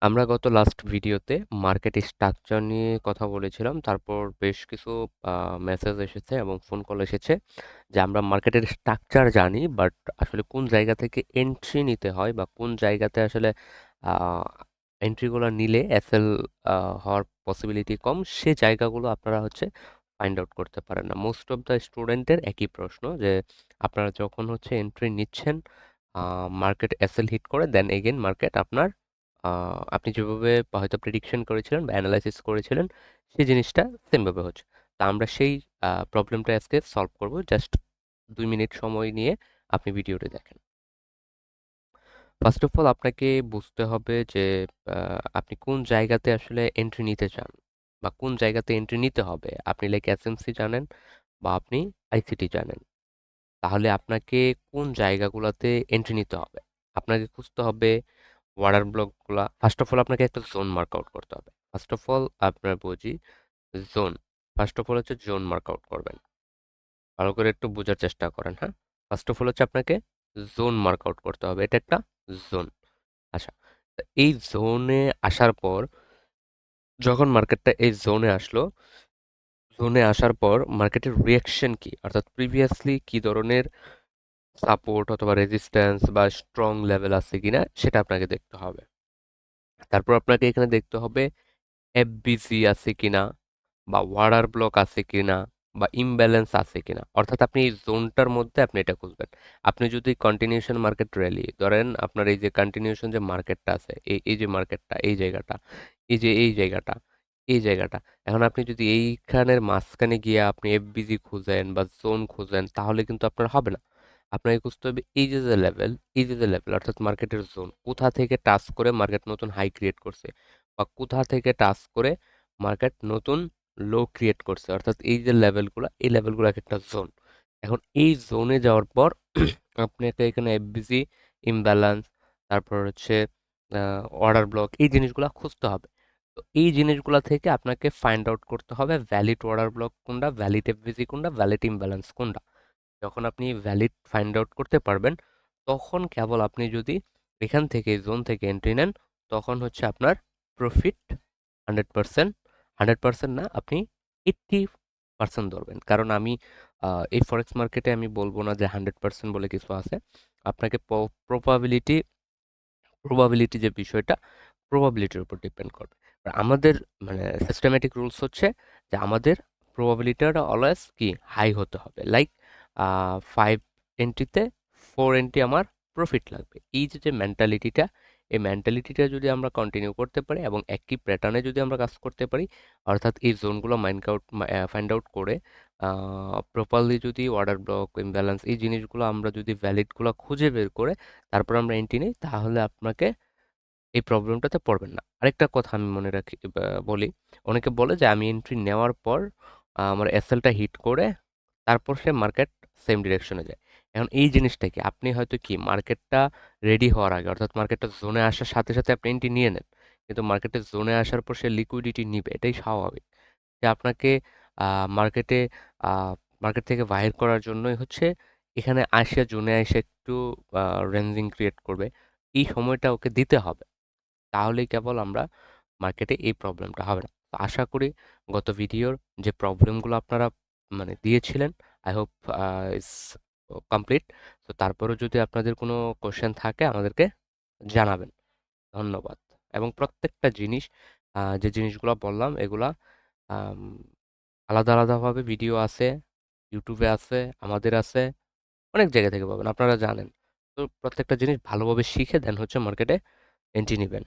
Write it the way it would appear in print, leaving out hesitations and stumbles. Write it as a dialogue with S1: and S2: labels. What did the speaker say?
S1: আমরা গত লাস্ট ভিডিওতে মার্কেট স্ট্রাকচার নিয়ে কথা বলেছিলাম। তারপর বেশ কিছু মেসেজ এসেছে এবং ফোন কল এসেছে যে আমরা মার্কেটের স্ট্রাকচার জানি, বাট আসলে কোন জায়গা থেকে এন্ট্রি নিতে হয় বা কোন জায়গাতে আসলে এন্ট্রিগুলো নিলে এসএল হওয়ার পসিবিলিটি কম, সে জায়গাগুলো আপনারা ফাইন্ড আউট করতে পারেন না। মোস্ট অফ দ্য স্টুডেন্টের একই প্রশ্ন যে আপনারা যখন এন্ট্রি নিচ্ছেন, মার্কেট এসএল হিট করে দেন এগেন মার্কেট আপনার আপনি যেভাবে হয়তো প্রেডিকশন করেছিলেন বা অ্যানালাইসিস করেছিলেন সেই জিনিসটা সেমভাবে হচ্ছে। তা আমরা সেই প্রবলেমটা আজকে সলভ করব। জাস্ট 2 মিনিট সময় নিয়ে আপনি ভিডিওটি দেখেন। ফার্স্ট অফ অল আপনাকে বুঝতে হবে যে আপনি কোন জায়গাতে আসলে এন্ট্রি নিতে চান বা কোন জায়গাতে এন্ট্রি নিতে হবে। আপনি লাইক এসএমসি জানেন বা আপনি আইসিটি জানেন, তাহলে আপনাকে কোন জায়গাগুলোতে এন্ট্রি নিতে হবে। আপনাকে খুঁজতে হবে ওয়াটার ব্লকগুলা। ফার্স্ট অফ অল আপনাকে একটা জোন মার্ক আউট করতে হবে। ফার্স্ট অফ অল আপনার বুঝি zone. First of all zone mark out করবেন। ভালো করে একটু বোঝার চেষ্টা করেন, হ্যাঁ। ফার্স্ট অফ অল আপনাকে জোন মার্ক আউট করতে হবে। এটা একটা জোন। আচ্ছা, তা এই জোনে আসার পর, যখন মার্কেটটা এই জোনে আসলো, জোনে আসার পর মার্কেটের রিয়াকশন কি, অর্থাৎ প্রিভিয়াসলি কি ধরনের সাপোর্ট অথবা রেজিস্ট্যান্স বা স্ট্রং লেভেল আছে কিনা সেটা আপনাকে দেখতে হবে। তারপর আপনাকে এখানে দেখতে হবে এফবিসি আছে কিনা বা ওয়াটার ব্লক আছে কিনা বা ইমব্যালেন্স আছে কিনা। অর্থাৎ আপনি এই জোনটার মধ্যে আপনি এটা খুঁজবেন। আপনি যদি কন্টিনিউশন মার্কেট র্যালি ধরেন, আপনার এই যে কন্টিনিউশন যে মার্কেটটা আছে, এই যে মার্কেটটা, এই জায়গাটা, এই যে এই জায়গাটা, এই জায়গাটা, এখন আপনি যদি এইখানের মাঝখানে গিয়ে আপনি এফবিজি খুঁজেন বা জোন খুঁজেন, তাহলে কিন্তু আপনার হবে না। আপনাকে খুঁজতে হবে এই যে যে লেভেল, এই যে যে লেভেল অর্থাৎ মার্কেটের জোন, কোথা থেকে টাচ করে মার্কেট নতুন হাই ক্রিয়েট করছে বা কোথা থেকে টাচ করে মার্কেট নতুন লো ক্রিয়েট করছে। অর্থাৎ এই যে লেভেলগুলো, এই লেভেলগুলো এক একটা জোন। এখন এই জোনে যাওয়ার পর আপনাকে এখানে এফবিসি, ইমব্যালেন্স, তারপর অর্ডার ব্লক, এই জিনিসগুলো খুঁজতে হবে। তো এই জিনিসগুলো থেকে আপনাকে ফাইন্ড আউট করতে হবে ভ্যালিড অর্ডার ব্লক কোনটা, ভ্যালিড এফবিসি কোনটা, ভ্যালিড ইমব্যালেন্স কোনটা। যখন আপনি ভ্যালিড ফাইন্ড আউট করতে পারবেন, তখন কেবল আপনি যদি এখান থেকে জোন থেকে এন্ট্রি নেন, তখন আপনার প্রফিট 100%, 100% না, আপনি 80% ধরবেন। কারণ আমি এই ফরেক্স মার্কেটে আমি বলবো না যে 100% বলে কিছু আছে। আপনাকে প্রবাবিলিটি, প্রবাবিলিটি যে বিষয়টা, প্রবাবিলিটির উপর ডিপেন্ড করবে। আর আমাদের মানে সিস্টেমেটিক রুলস হচ্ছে যে আমাদের প্রবাবিলিটিটা অলওয়েজ কি হাই হতে হবে। লাইক 5 এন্ট্রিতে 4 এন্ট্রি আমার প্রফিট লাগবে। এই যে যে মেন্টালিটিটা, এই মেন্টালিটিটা যদি আমরা কন্টিনিউ করতে পারি এবং একই প্যাটার্নে যদি আমরা কাজ করতে পারি, অর্থাৎ এই জোনগুলো ফাইন্ড আউট করে প্রপারলি যদি অর্ডার ব্লক, ইমব্যালেন্স, এই জিনিসগুলো আমরা যদি ভ্যালিডগুলো খুঁজে বের করে তারপর আমরা এন্ট্রি নিই, তাহলে আপনাকে এই প্রবলেমটাতে পড়বেন না। আরেকটা কথা আমি মনে রাখি বলি, অনেকে বলে যে আমি এন্ট্রি নেওয়ার পর আমার এসএলটা হিট করে তারপর সে মার্কেট সেম ডিরেকশনে যায়। এখন এই জিনিসটা কি, আপনি হয়তো কি মার্কেটটা রেডি হওয়ার আগে, অর্থাৎ মার্কেটটা জোনে আসার সাথে সাথে আপনি এন্ট্রি নিয়ে নেন, কিন্তু মার্কেটের জোনে আসার পর সে লিকুইডিটি নিবে, এটাই স্বাভাবিক। যে আপনাকে মার্কেটে মার্কেট থেকে বাহির করার জন্যই এখানে আসে, জোনে এসে একটু রেঞ্জিং ক্রিয়েট করবে। এই সময়টা ওকে দিতে হবে, তাহলেই কেবল আমরা মার্কেটে এই প্রবলেমটা হবে না। তো আশা করি গত ভিডিওর যে প্রবলেমগুলো আপনারা মানে দিয়েছিলেন, আই হোপ ইস কমপ্লিট। তো তারপরেও যদি আপনাদের কোনো কোশ্চেন থাকে আমাদেরকে জানাবেন। ধন্যবাদ। এবং প্রত্যেকটা জিনিস, যে জিনিসগুলো বললাম এগুলা আম, আলাদা আলাদাভাবে ভিডিও আছে, ইউটিউবে আছে, আমাদের আছে, অনেক জায়গা থেকে পাবেন, আপনারা জানেন। তো প্রত্যেকটা জিনিস ভালোভাবে শিখে দেন মার্কেটে এন্ট্রি নেবেন।